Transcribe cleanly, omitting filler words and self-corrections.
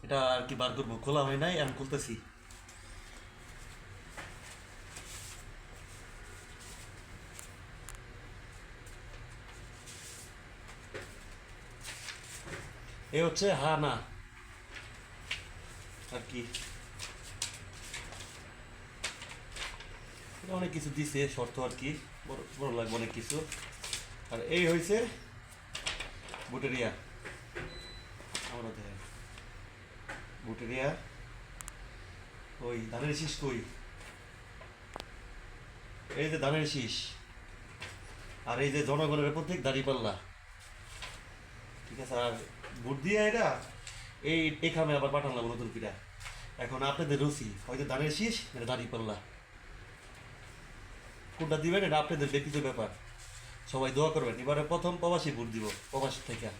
এটা আর কি বার করবো, খোলা হয় নাই, আমি খুলতেছি। এ হচ্ছে হা না আর কি, অনেক কিছু দিছে শর্ত আর কি, বড় বড় লাগবে অনেক কিছু। আর এই হয়েছে বুটেরিয়া, আমরা দেখেন বুটেরিয়া। ওই ধানের শীষ কই, এই যে ধানের শীষ, আর এই যে জনগণের প্রত্যেক দাঁড়িপাল্লা, ঠিক আছে। আর ভোট দিয়ে এটা এই এখানে আবার পাঠালাম নতুন পিঠা। এখন আপনাদের রুচি, হয়তো ধানের শীষ এটা দাঁড়িপাল্লা, কোনটা দিবেন এটা আপনাদের ব্যক্তিগত ব্যাপার। সবাই দোয়া করবেন, এবারে প্রথম প্রবাসী ভোট দিব, প্রবাসী থেকে।